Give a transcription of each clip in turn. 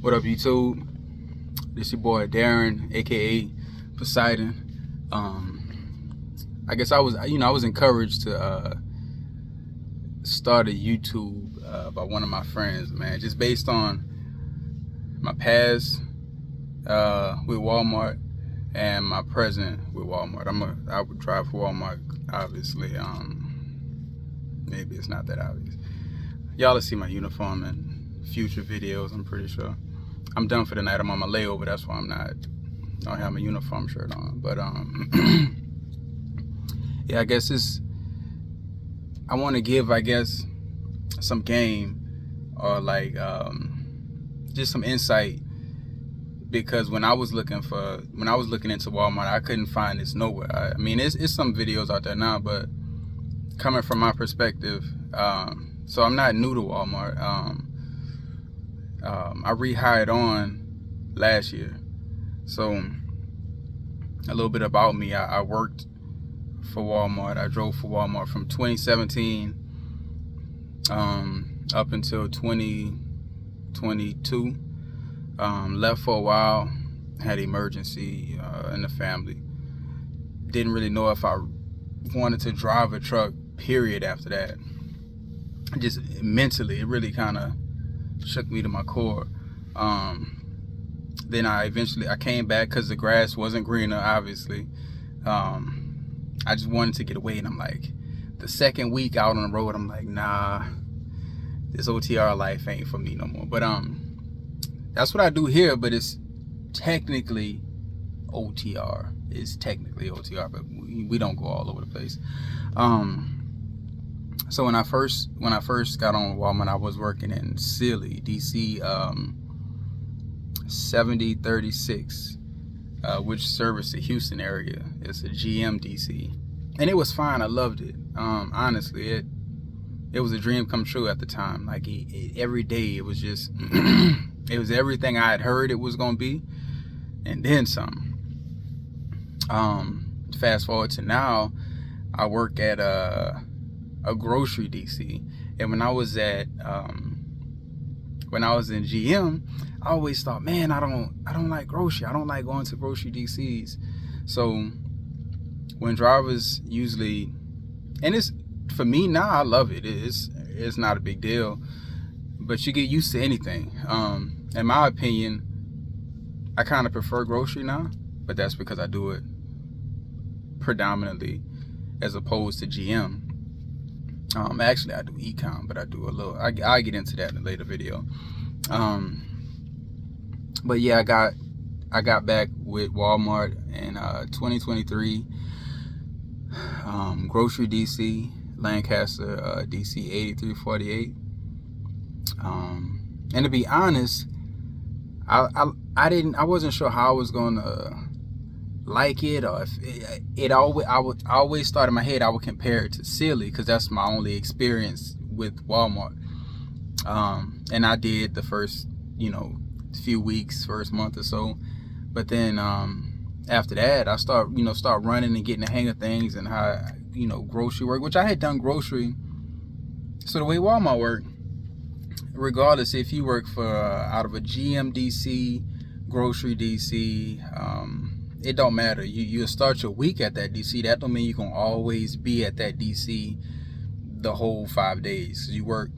What up, YouTube? This your boy Darren, aka Poseidon. I guess I was encouraged to start a YouTube by one of my friends, man. Just based on my past with Walmart and my present with Walmart. I would drive for Walmart, obviously. Maybe it's not that obvious. Y'all will see my uniform in future videos, I'm pretty sure. I'm done for the night. I'm on my layover. That's why I don't have my uniform shirt on. But yeah, I guess I want to give, some game or just some insight, because when I was looking into Walmart, I couldn't find this nowhere. I mean, it's some videos out there now, but coming from my perspective, so I'm not new to Walmart. I rehired on last year. So a little bit about me. I worked for Walmart. I drove for Walmart from 2017 up until 2022. Left for a while, had emergency in the family. Didn't really know if I wanted to drive a truck, period, after that. Just mentally, it really kind of shook me to my core. Then I came back because the grass wasn't greener, obviously. I just wanted to get away, and I'm like, the second week out on the road, I'm like, nah, this OTR life ain't for me no more. But that's what I do here, but it's technically OTR. It's technically OTR, but we don't go all over the place. So when I first got on Walmart, I was working in Sealy, DC, 7036, which serviced the Houston area. It's a GM DC, and it was fine. I loved it. Honestly, it was a dream come true at the time. Like every day, it was just it was everything I had heard it was gonna be, and then some. Fast forward to now, I work at a grocery DC, and when I was in GM, I always thought, man, I don't like grocery. I don't like going to grocery DCs. So when drivers usually, and it's, for me now, I love it. It's not a big deal, but you get used to anything. In my opinion, I kind of prefer grocery now, but that's because I do it predominantly as opposed to GM. Actually, I do ecom, but I do a little. I'll get into that in a later video. But yeah, I got back with Walmart in 2023. Grocery DC, Lancaster, DC 8348. And to be honest, I wasn't sure how I was gonna like it, or if I always thought in my head I would compare it to Sealy, because that's my only experience with Walmart. And I did the first few weeks, first month or so, but then after that I start running and getting the hang of things, and how grocery work, which I had done grocery. So the way Walmart worked, regardless if you work for out of a GM DC, grocery DC, it don't matter. You'll start your week at that DC. That don't mean you're gonna always be at that DC the whole 5 days. When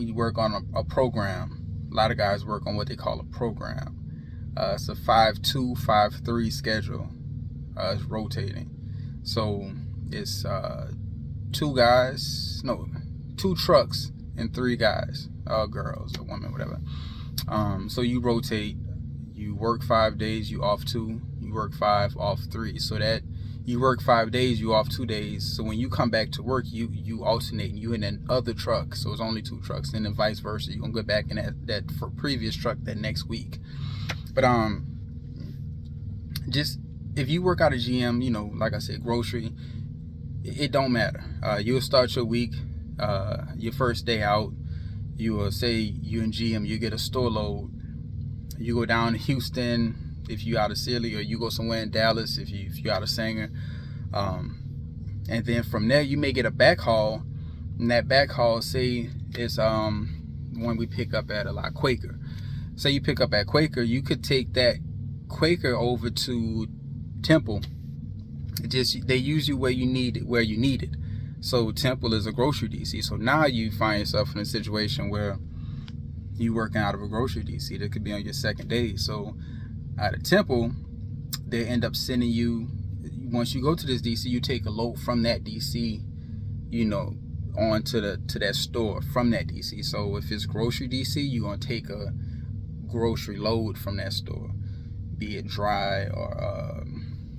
you work on a program, a lot of guys work on what they call a program. It's a 5-2, 5-3 schedule. It's rotating. So it's 2 trucks and 3 guys, girls or women, whatever. So you rotate. You work 5 days, you off 2. You work 5, off 3. So that you work 5 days, you off 2 days. So when you come back to work, you alternate. You in that other truck. So it's only 2 trucks, and then vice versa. You're gonna go back in that for previous truck that next week. But just if you work out of GM, like I said, grocery, it don't matter. You'll start your week, your first day out. You will say you in GM, you get a store load. You go down to Houston if you out of Sealy, or you go somewhere in Dallas if you out of Sanger, and then from there you may get a back haul, and that back haul, say, is one we pick up at a La Quaker. say you pick up at Quaker, you could take that Quaker over to Temple. They use you where you need it. So Temple is a grocery DC. So now you find yourself in a situation where you working out of a grocery DC. That could be on your second day. So out of Temple, they end up sending you, once you go to this DC, you take a load from that DC, on to that store from that DC. So if it's grocery DC, you're gonna take a grocery load from that store, be it dry or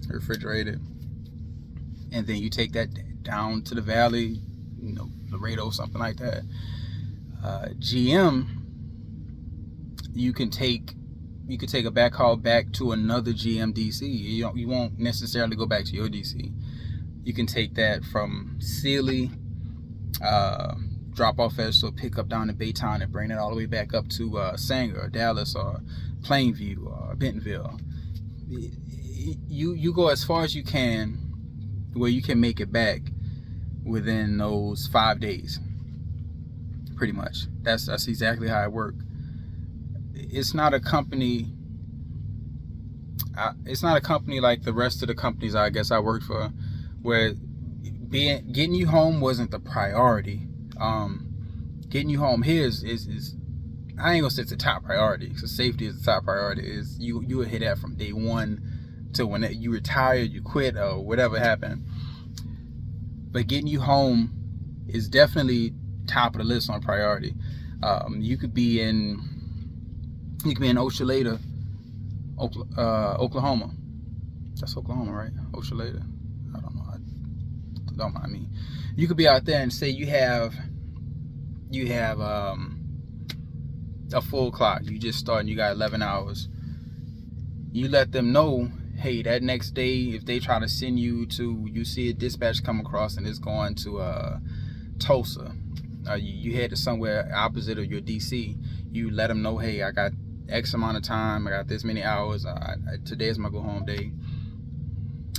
refrigerated, and then you take that down to the valley, Laredo, something like that. GM, you could take a backhaul back to another GM DC. You won't necessarily go back to your DC. You can take that from Sealy, drop off at store, pick up down in Baytown, and bring it all the way back up to Sanger or Dallas or Plainview or Bentonville. You go as far as you can, where you can make it back within those 5 days. Pretty much. That's exactly how it works. It's not a company. It's not a company like the rest of the companies I guess I worked for, where getting you home wasn't the priority. Getting you home here is I ain't gonna say it's the top priority, because safety is the top priority. Is you would hit that from day one to when you retired, you quit, or whatever happened. But getting you home is definitely top of the list on priority. You could be in Ochaleta, Oklahoma. That's Oklahoma, right? Ochaleta. I don't know. Don't mind me. You could be out there and say you have a full clock. You just starting. You got 11 hours. You let them know, hey, that next day, if they try to send you to, you see a dispatch come across and it's going to Tulsa. You head to somewhere opposite of your DC. You let them know, hey, I got X amount of time. I got this many hours. Today is my go home day.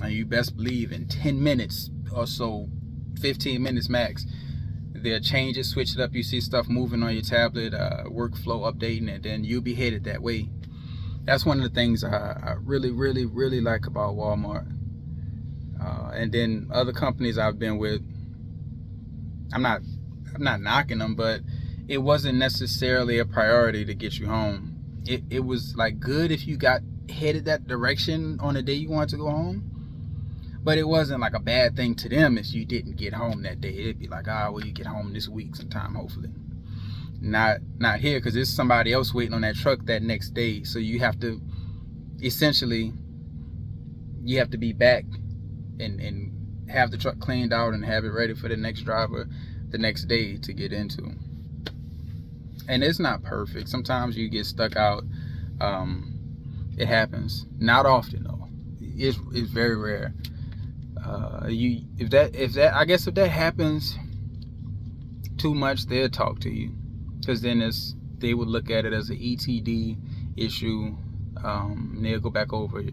And you best believe in 10 minutes or so, 15 minutes max, they'll change it, switch it up. You see stuff moving on your tablet, workflow updating, and then you'll be headed that way. That's one of the things I really, really, really like about Walmart. And then other companies I've been with, I'm not knocking them, but it wasn't necessarily a priority to get you home. It was like good if you got headed that direction on the day you wanted to go home, but it wasn't like a bad thing to them if you didn't get home that day. It'd be like, well, you get home this week sometime, hopefully. Not here, because there's somebody else waiting on that truck that next day. So you have to, essentially, you have to be back and have the truck cleaned out and have it ready for the next driver the next day to get into. And it's not perfect. Sometimes you get stuck out. It happens. Not often though. It's very rare. If that happens too much, they'll talk to you, because then they would look at it as an ETD issue. And they'll go back over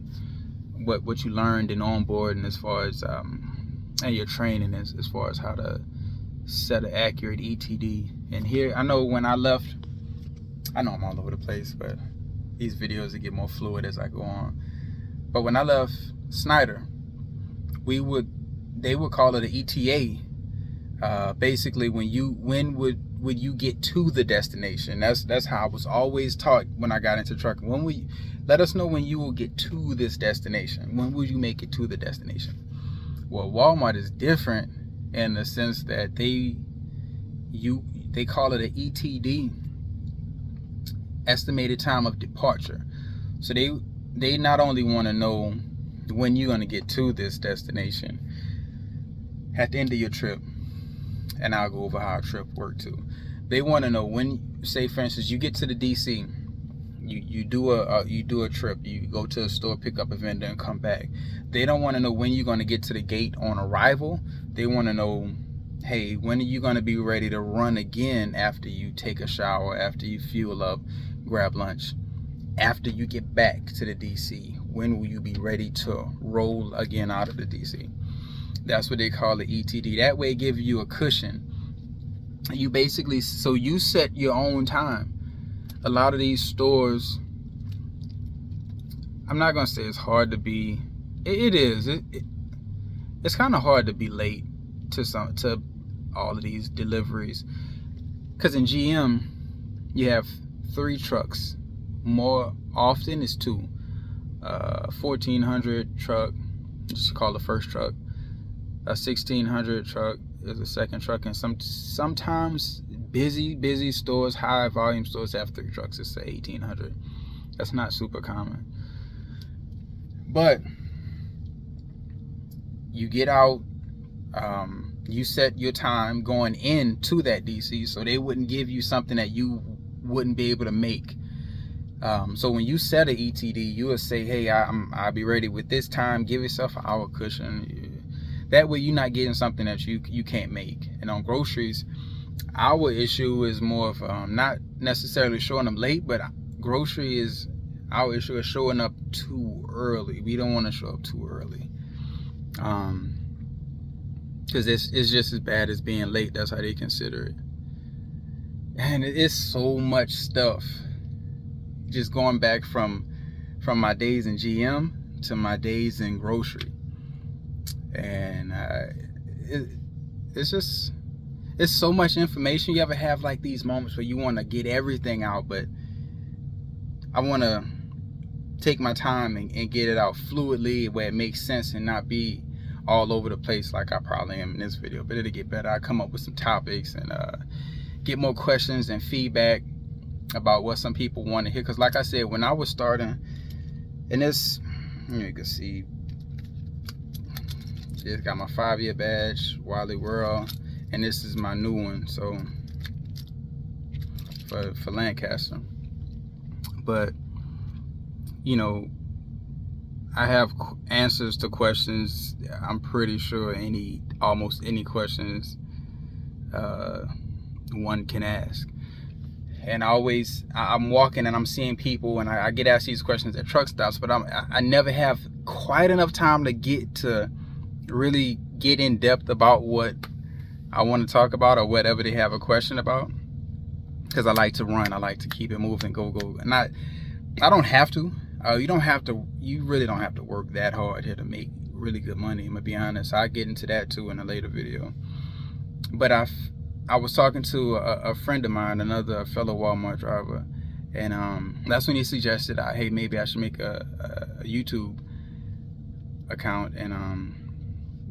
what you learned in onboarding as far as and your training as far as how to set an accurate ETD. And here, I know when I left, I know I'm all over the place, but these videos will get more fluid as I go on. But when I left Snyder, they would call it an ETA. Basically, when would you get to the destination? That's how I was always taught when I got into trucking. Let us know when you will get to this destination. When will you make it to the destination? Well, Walmart is different in the sense that they call it an ETD, estimated time of departure. So they not only want to know when you're going to get to this destination at the end of your trip, and I'll go over how a trip worked too. They want to know when, say for instance, you get to the DC, you do a trip, you go to a store, pick up a vendor, and come back. They don't want to know when you're going to get to the gate on arrival. They want to know, hey, when are you going to be ready to run again after you take a shower, after you fuel up, grab lunch, after you get back to the DC? When will you be ready to roll again out of the DC? That's what they call the ETD. That way it gives you a cushion. You basically, so you set your own time. a lot of these stores, I'm not gonna say it's hard to be. It is. It's kind of hard to be late to all of these deliveries, because in GM you have 3 trucks. More often it's 2. 1400 truck, just call the first truck. A 1600 truck is the second truck, and sometimes busy stores, high volume stores have 3 trucks. It's 1800. That's not super common. But you get out, you set your time going into that DC, so they wouldn't give you something that you wouldn't be able to make. So when you set an ETD, you will say, hey, I'll be ready with this time. Give yourself an hour cushion. That way you're not getting something that you can't make. And on groceries, our issue is more of not necessarily showing them late, but our issue is showing up too early. We don't want to show up too early, because it's just as bad as being late. That's how they consider it. And it's so much stuff. Just going back from my days in GM to my days in grocery, and it's so much information. You ever have like these moments where you want to get everything out, but I want to take my time and get it out fluidly where it makes sense and not be all over the place like I probably am in this video. But it'll get better. I come up with some topics and get more questions and feedback about what some people want to hear. Because like I said, when I was starting, and this, you can see, it's got my 5-year badge, Wally World, and this is my new one, so for Lancaster. But you know, I have answers to questions. I'm pretty sure almost any questions one can ask. And I'm walking and I'm seeing people, and I get asked these questions at truck stops, but I never have quite enough time to really get in depth about what I want to talk about or whatever they have a question about, because I like to run. I like to keep it moving, go. And I don't have to. You really don't have to work that hard here to make really good money. I'm gonna be honest. I'll get into that too in a later video. But I was talking to a friend of mine, another fellow Walmart driver, and that's when he suggested, hey, maybe I should make a YouTube account and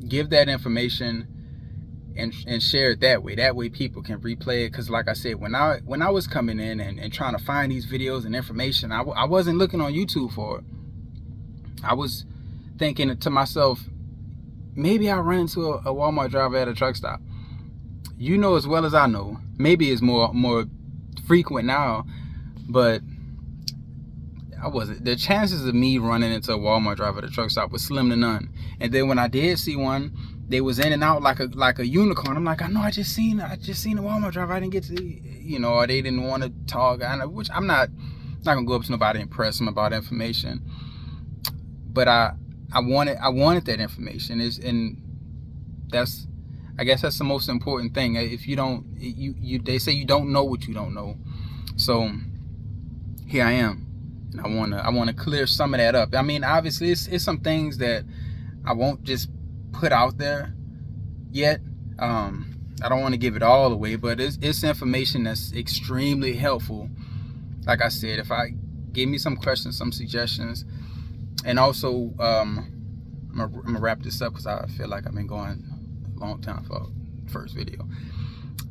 give that information and share it that way. That way people can replay it. Because like I said, when I was coming in and trying to find these videos and information, I wasn't looking on YouTube for it. I was thinking to myself, maybe I'll run into a Walmart driver at a truck stop. You know as well as I know, maybe it's more frequent now, but I wasn't. The chances of me running into a Walmart driver at a truck stop was slim to none. And then when I did see one, they was in and out like a unicorn. I'm like, I know, I just seen a Walmart driver. I didn't get to, or they didn't want to talk. Which I'm not gonna go up to nobody and press them about information. But I wanted that information. I guess that's the most important thing. If you don't, they say you don't know what you don't know. So here I am, and I want to clear some of that up. I mean, obviously, it's some things that I won't just put out there yet. I don't want to give it all away, but it's information that's extremely helpful. Like I said, if I give me some questions, some suggestions, and also I'm gonna wrap this up because I feel like I've been going long time for first video.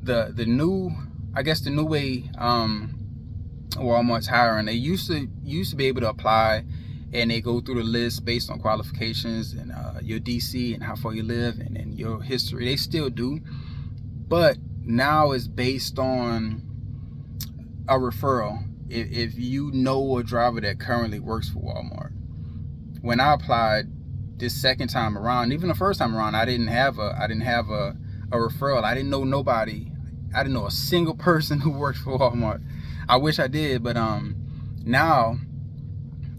The new way Walmart's hiring, they used to be able to apply, and they go through the list based on qualifications and your DC and how far you live and your history. They still do, but now it's based on a referral. If you know a driver that currently works for Walmart. When I applied this second time around, even the first time around, I didn't have a referral. I didn't know nobody. I didn't know a single person who worked for Walmart. I wish I did, but now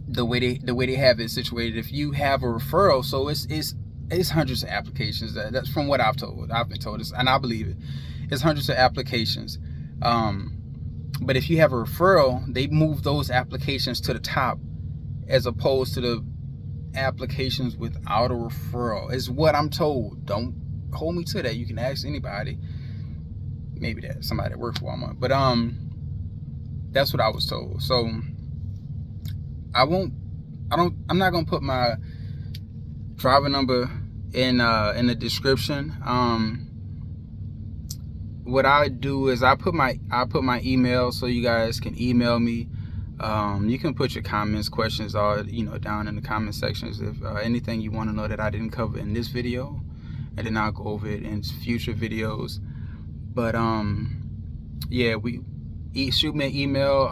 the way they have it situated, if you have a referral, so it's hundreds of applications. That's from what I've been told this, and I believe it. It's hundreds of applications. But if you have a referral, they move those applications to the top as opposed to the applications without a referral, is what I'm told. Don't hold me to that. You can ask anybody. Maybe that somebody that works for Walmart. But that's what I was told. So I'm not gonna put my driver number in the description. What I do is I put my email so you guys can email me. You can put your comments, questions, all down in the comment sections. If anything you want to know that I didn't cover in this video, and then I'll go over it in future videos. But yeah, shoot me an email.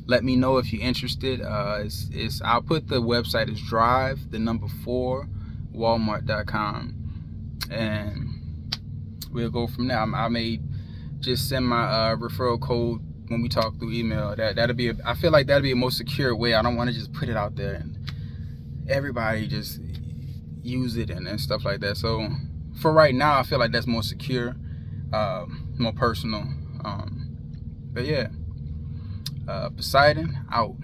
Let me know if you're interested. I'll put the website as drive4walmart.com, and we'll go from there. I may just send my referral code when we talk through email. I feel like that'll be a more secure way. I don't want to just put it out there and everybody just use it and stuff like that. So for right now, I feel like that's more secure, more personal. But yeah, Poseidon out.